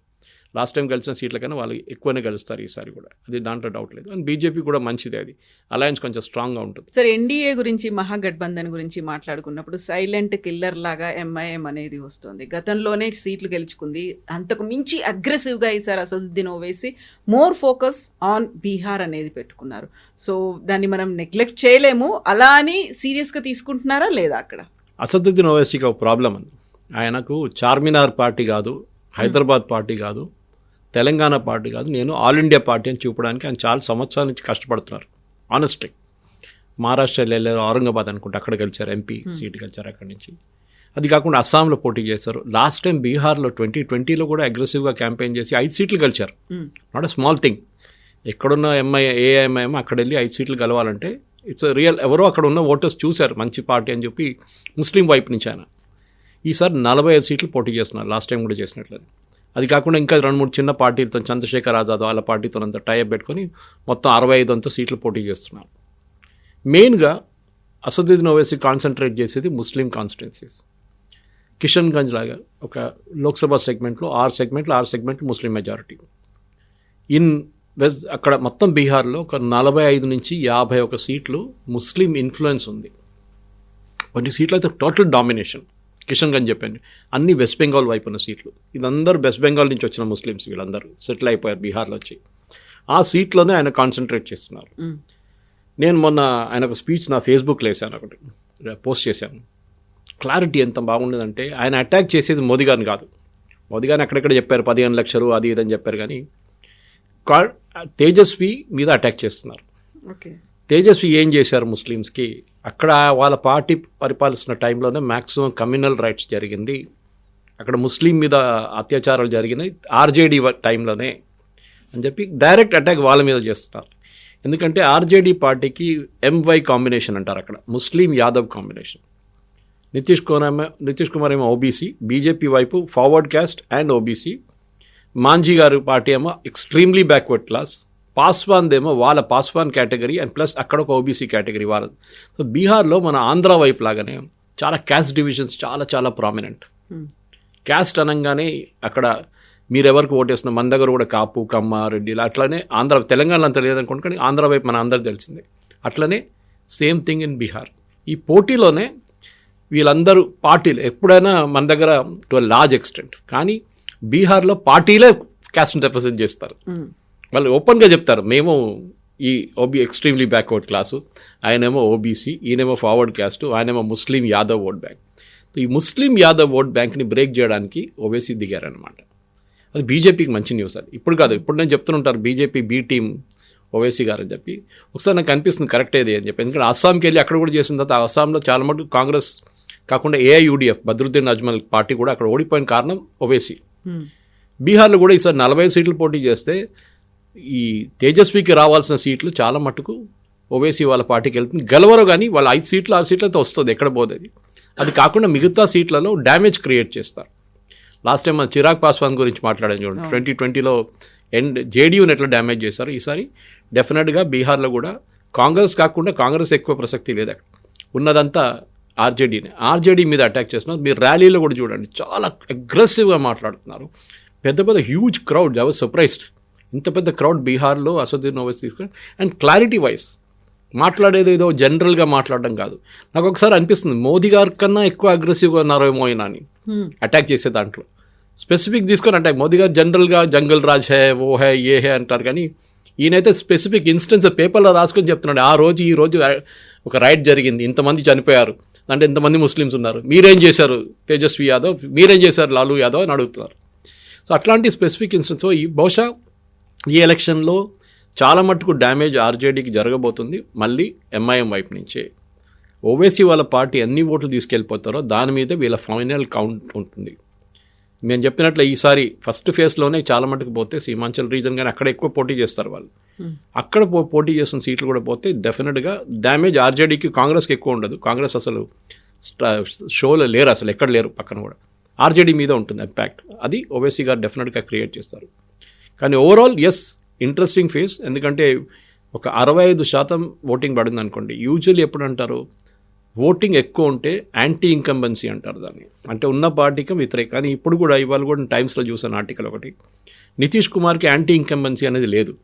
లాస్ట్ టైం గెలిచిన సీట్ల కన్నా వాళ్ళు ఎక్కువనే గెలుస్తారు ఈసారి కూడా, అది దాంట్లో డౌట్ లేదు. అండ్ బీజేపీ కూడా మంచిదే, అది అలయన్స్ కొంచెం స్ట్రాంగ్గా ఉంటుంది. సార్, ఎన్డీఏ గురించి మహాగఠబంధన్ గురించి మాట్లాడుకున్నప్పుడు సైలెంట్ కిల్లర్ లాగా ఎంఐఎం అనేది వస్తుంది. గతంలోనే సీట్లు గెలుచుకుంది, అంతకు మించి అగ్రెసివ్గా ఈసారి Asaduddin Owaisi more focus on Bihar అనేది పెట్టుకున్నారు. సో దాన్ని మనం నెగ్లెక్ట్ చేయలేము. అలా అని సీరియస్గా తీసుకుంటున్నారా లేదా? అక్కడ అసదుద్దీన్ ఓవైసీకి ఒక ప్రాబ్లం ఉంది. ఆయనకు చార్మినార్ పార్టీ కాదు, హైదరాబాద్ పార్టీ కాదు, తెలంగాణ పార్టీ కాదు, నేను ఆల్ ఇండియా పార్టీ అని చూపడానికి ఆయన చాలా సంవత్సరాల నుంచి కష్టపడుతున్నారు. ఆనెస్ట్లీ మహారాష్ట్రలో వెళ్ళారు, ఔరంగాబాద్ అనుకుంటే అక్కడ గెలిచారు, ఎంపీ సీట్ గెలిచారు అక్కడి నుంచి. అది కాకుండా అస్సాంలో పోటీ చేశారు. లాస్ట్ టైం బీహార్లో 2020లో కూడా అగ్రెసివ్గా క్యాంపెయిన్ చేసి 5 సీట్లు గెలిచారు. Not a small thing. ఎక్కడున్న ఏఐఎంఐఎం అక్కడ వెళ్ళి 5 సీట్లు గెలవాలంటే ఇట్స్ రియల్. ఎవరో అక్కడ ఉన్న ఓటర్స్ చూశారు మంచి పార్టీ అని చెప్పి ముస్లిం వైపు నుంచి ఆయన. ఈసారి 45 సీట్లు పోటీ చేస్తున్నారు, లాస్ట్ టైం కూడా చేసినట్లేదు. అది కాకుండా ఇంకా 2-3 చిన్న పార్టీలతో, చంద్రశేఖర్ ఆజాద్ వాళ్ళ పార్టీతో అంతా టైఅప్ పెట్టుకొని మొత్తం 65 అంతా సీట్లు పోటీ చేస్తున్నారు. మెయిన్గా అసదుద్దీన్ ఓవైసీ కాన్సన్ట్రేట్ చేసేది ముస్లిం కాన్స్టిట్యున్సీస్. కిషన్గంజ్ లాగా ఒక లోక్సభ సెగ్మెంట్లో 6 సెగ్మెంట్లు ముస్లిం మెజారిటీ. అక్కడ మొత్తం బీహార్లో ఒక 45 నుంచి 51 సీట్లు ముస్లిం ఇన్ఫ్లుయెన్స్ ఉంది. కొన్ని సీట్లు అయితే టోటల్ డామినేషన్. కిషన్గంజ్ చెప్పాను, అన్ని వెస్ట్ బెంగాల్ వైపు ఉన్న సీట్లు. ఇదందరూ వెస్ట్ బెంగాల్ నుంచి వచ్చిన ముస్లిమ్స్, వీళ్ళందరూ సెటిల్ అయిపోయారు బీహార్లో వచ్చి. ఆ సీట్లోనే ఆయన కాన్సన్ట్రేట్ చేస్తున్నారు. నేను మొన్న ఆయన ఒక స్పీచ్ నా ఫేస్బుక్లో వేసాను, ఒకటి పోస్ట్ చేశాను. క్లారిటీ ఎంత బాగుండేదంటే, ఆయన అటాక్ చేసేది మోదీ గారిని కాదు. మోదీ గారిని అక్కడెక్కడ చెప్పారు 15 లక్షలు అది ఇదని చెప్పారు, కానీ తేజస్వి మీద అటాక్ చేస్తున్నారు. తేజస్వి ఏం చేశారు ముస్లిమ్స్కి? అక్కడ వాళ్ళ పార్టీ పరిపాలిస్తున్న టైంలోనే మ్యాక్సిమం కమ్యూనల్ రైట్స్ జరిగింది, అక్కడ ముస్లిం మీద అత్యాచారాలు జరిగినాయి ఆర్జేడీ టైంలోనే అని చెప్పి డైరెక్ట్ అటాక్ వాళ్ళ మీద చేస్తున్నారు. ఎందుకంటే ఆర్జేడీ పార్టీకి ఎంవై కాంబినేషన్ అంటారు, అక్కడ ముస్లిం యాదవ్ కాంబినేషన్. నితీష్ కుమార్ ఏమో ఓబీసీ, బీజేపీ వైపు forward caste and OBC. Manjhi గారు పార్టీ ఏమో ఎక్స్ట్రీమ్లీ బ్యాక్వర్డ్ క్లాస్. పాస్వాన్దేమో వాళ్ళ పాస్వాన్ కేటగిరీ అండ్ ప్లస్ అక్కడ ఒక ఓబీసీ కేటగిరీ వాళ్ళది. సో బీహార్లో మన ఆంధ్ర వైపు లాగానే చాలా క్యాస్ట్ డివిజన్స్ చాలా చాలా ప్రామినెంట్. క్యాస్ట్ అనగానే అక్కడ మీరెవరికి ఓటేస్తున్న, మన దగ్గర కూడా కాపు, కమ్మ, రెడ్డి అట్లనే తెలంగాణలో అంత లేదనుకోండి, కానీ ఆంధ్ర వైపు మన అందరికి తెలిసిందే. అట్లనే సేమ్ థింగ్ ఇన్ బీహార్. ఈ పోటీలోనే వీళ్ళందరూ పార్టీలు ఎప్పుడైనా మన దగ్గర టు అ లార్జ్ ఎక్స్టెంట్, కానీ బీహార్లో పార్టీలే క్యాస్ట్ని రిప్రజెంట్ చేస్తారు. వాళ్ళు ఓపెన్గా చెప్తారు, మేము ఈ ఎక్స్ట్రీమ్లీ బ్యాక్వర్డ్ క్లాసు, ఆయనేమో ఓబీసీ, ఈయనేమో ఫార్వర్డ్ క్యాస్ట్, ఆయనేమో ముస్లిం యాదవ్ ఓట్ బ్యాంక్. ఈ ముస్లిం యాదవ్ ఓట్ బ్యాంక్ని బ్రేక్ చేయడానికి ఓవైసీ దిగారనమాట. అది బీజేపీకి మంచి న్యూస్. అది ఇప్పుడు కాదు, ఇప్పుడు నేను చెప్తుంటారు బీజేపీ బీ టీం ఓవైసీ గారు అని చెప్పి. ఒకసారి నాకు అనిపిస్తుంది కరెక్టేది అని చెప్పి. ఎందుకంటే అస్సాంకి వెళ్ళి అక్కడ కూడా చేసిన తర్వాత అస్సాంలో చాలా మటుకు కాంగ్రెస్ కాకుండా ఏఐయుడిఎఫ్ బద్రుద్దీన్ అజ్మల్ పార్టీ కూడా అక్కడ ఓడిపోయిన కారణం ఓవైసీ. బీహార్లో కూడా ఈసారి 45 సీట్లు పోటీ చేస్తే ఈ తేజస్వికి రావాల్సిన సీట్లు చాలా మటుకు ఓవైసీ వాళ్ళ పార్టీకి వెళ్తుంది. గెలవరు, కానీ వాళ్ళ 5 సీట్లు 6 సీట్లతో వస్తుంది, ఎక్కడ పోతుంది. అది కాకుండా మిగతా సీట్లలో డ్యామేజ్ క్రియేట్ చేస్తారు. లాస్ట్ టైం మన చిరాగ్ పాస్వాన్ గురించి మాట్లాడాను చూడండి, 2020లో జేడీయూని ఎట్లా డ్యామేజ్ చేశారు. ఈసారి డెఫినెట్గా బీహార్లో కూడా కాంగ్రెస్ కాకుండా కాంగ్రెస్ ఎక్కువ ప్రసక్తి లేదు అక్కడ, ఉన్నదంతా ఆర్జేడీ మీద అటాక్ చేస్తున్నారు. మీరు ర్యాలీలో కూడా చూడండి చాలా అగ్రెసివ్గా మాట్లాడుతున్నారు. పెద్ద పెద్ద huge crowd, I was surprised. ఇంత పెద్ద క్రౌడ్ బీహార్లో అసదుద్దీన్ ఓవైసీ తీసుకుని, అండ్ క్లారిటీ వైజ్ మాట్లాడేది ఏదో జనరల్గా మాట్లాడడం కాదు. నాకు ఒకసారి అనిపిస్తుంది మోదీ గారి కన్నా ఎక్కువ అగ్రెసివ్గా ఉన్నారేమో అయినా అని అటాక్ చేసే దాంట్లో. స్పెసిఫిక్ తీసుకొని అటాక్, మోదీ గారు జనరల్గా జంగల్ రాజ్ హే ఓ హే ఏ హే అంటారు, కానీ ఈయనైతే స్పెసిఫిక్ ఇన్స్టెన్స్ పేపర్లో రాసుకొని చెప్తున్నాడు ఈ రోజు ఒక రైట్ జరిగింది, ఇంతమంది చనిపోయారు, అంటే ఇంతమంది ముస్లిమ్స్ ఉన్నారు, మీరేం చేశారు తేజస్వి యాదవ్, మీరేం చేశారు లాలూ యాదవ్ అని అడుగుతున్నారు. సో అట్లాంటి స్పెసిఫిక్ ఇన్స్టెన్స్ బహుశా ఈ ఎలక్షన్లో చాలా మట్టుకు డ్యామేజ్ ఆర్జేడీకి జరగబోతుంది. మళ్ళీ ఎంఐఎం వైపు నుంచే ఓవైసీ వాళ్ళ పార్టీ ఎన్ని ఓట్లు తీసుకెళ్ళిపోతారో దాని మీద వీళ్ళ ఫైనల్ కౌంట్ ఉంటుంది. మేము చెప్పినట్లు ఈసారి ఫస్ట్ ఫేజ్లోనే చాలా మటుకు పోతే సీమాంచల్ రీజన్ కానీ అక్కడ ఎక్కువ పోటీ చేస్తారు వాళ్ళు, అక్కడ పోటీ చేస్తున్న సీట్లు కూడా పోతే డెఫినెట్గా డ్యామేజ్ ఆర్జేడీకి, కాంగ్రెస్కి ఎక్కువ ఉండదు. కాంగ్రెస్ అసలు షోలో లేరు, అసలు ఎక్కడ లేరు, పక్కన కూడా ఆర్జేడీ మీద ఉంటుంది ఇంపాక్ట్. అది ఓవైసీ గారు డెఫినెట్గా క్రియేట్ చేస్తారు. కానీ ఓవరాల్ ఎస్ ఇంట్రెస్టింగ్ ఫేజ్, ఎందుకంటే ఒక 65% ఓటింగ్ పడింది అనుకోండి. యూజువల్లీ ఎప్పుడు అంటారు ఓటింగ్ ఎక్కువ ఉంటే యాంటీ ఇన్కంబెన్సీ అంటారు దాన్ని, అంటే ఉన్న పార్టీకి వ్యతిరేక. కానీ ఇప్పుడు కూడా ఇవాళ కూడా టైమ్స్లో చూసాను ఆర్టికల్ ఒకటి, నితీష్ కుమార్కి యాంటీ ఇన్కంబెన్సీ అనేది లేదు.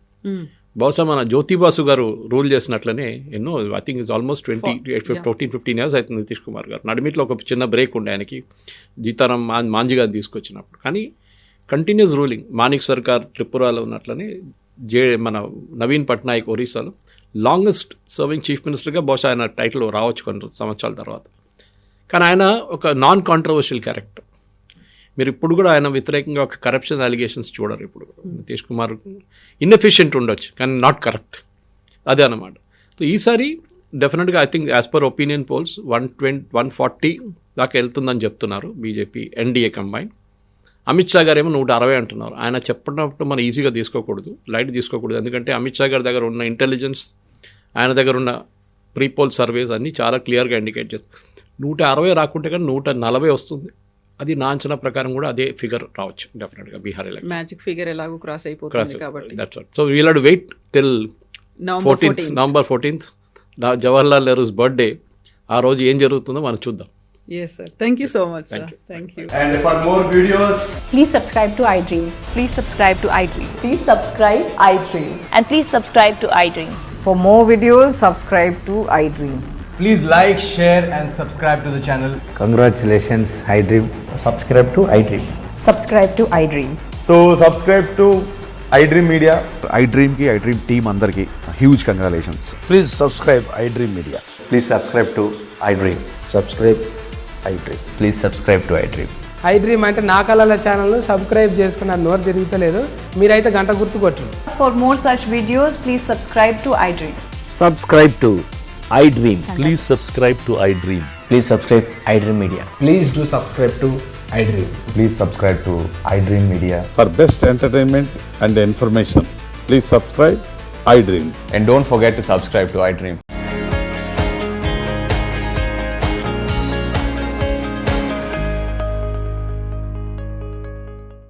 బహుశా మన జ్యోతిబాసు గారు రూల్ చేసినట్లనే ఎన్నో, I think is almost 14-15 years అవుతుంది నితీష్ కుమార్ గారు. నడిమిట్లో ఒక చిన్న బ్రేక్ ఉండే ఆయనకి జీతారాం మాంజీ గారిని తీసుకొచ్చినప్పుడు, కానీ కంటిన్యూస్ రూలింగ్. మాణిక్ సర్కార్ త్రిపురలో ఉన్నట్లనే మన నవీన్ పట్నాయక్ ఒరిస్సాలో లాంగెస్ట్ సర్వింగ్ చీఫ్ మినిస్టర్గా బహుశా ఆయన టైటిల్ రావచ్చు కొన్ని సంవత్సరాల తర్వాత. కానీ ఆయన ఒక నాన్ కాంట్రవర్షియల్ క్యారెక్టర్. మీరు ఇప్పుడు కూడా ఆయన వ్యతిరేకంగా ఒక కరప్షన్ అలిగేషన్స్ చూడరు. ఇప్పుడు నితీష్ కుమార్ ఇన్ఎఫిషియెంట్ ఉండొచ్చు కానీ నాట్ కరప్ట్, అదే అన్నమాట. సో ఈసారి డెఫినెట్గా I think as per opinion polls 140 దాకా వెళ్తుందని చెప్తున్నారు BJP NDA combine. Amit Shah గారు ఏమో 160 అంటున్నారు. ఆయన చెప్పినప్పుడు మనం ఈజీగా తీసుకోకూడదు, లైట్ తీసుకోకూడదు. ఎందుకంటే అమిత్ షా గారి దగ్గర ఉన్న ఇంటెలిజెన్స్, ఆయన దగ్గర ఉన్న ప్రీపోల్ సర్వేస్ అన్నీ చాలా క్లియర్గా ఇండికేట్ చేస్తాయి. 160 రాకుంటే కానీ 140 వస్తుంది. అది నా అంచనా ప్రకారం కూడా అదే ఫిగర్ రావచ్చు డెఫినెట్గా బీహార్ ఎలక్షన్. మ్యాజిక్ ఫిగర్ ఎలాగో క్రాస్ అయిపోతుంది కాబట్టి that's what. So we'll have to wait till November 14th Jawaharlal Nehru's birthday. ఆ రోజు ఏం జరుగుతుందో మనం చూద్దాం. Yes sir, thank you so much sir. Thank you. And for more videos, Please subscribe to iDream. Please subscribe to iDream. Please subscribe iDream. And please subscribe to iDream. For more videos, subscribe to iDream. please like, share and subscribe to the channel. Congratulations, iDream. Subscribe to iDream. Subscribe to iDream. So subscribe to iDream Media. iDream ki iDream team andarki huge congratulations. Please subscribe iDream Media. Please subscribe to iDream. Subscribe iDream. Please subscribe to iDream. iDream అంటే నా కళల ఛానల్ను subscribe చేసుకున్న నోరు తిరుగుతలేదు, మీరైతే గంట గుర్తు కొట్టండి. For more such videos, please subscribe to iDream. Subscribe to iDream. Please subscribe to iDream. Please subscribe iDream Media. Please do subscribe to iDream. Please subscribe to iDream Media. For best entertainment and information, please subscribe iDream. And don't forget to subscribe to iDream.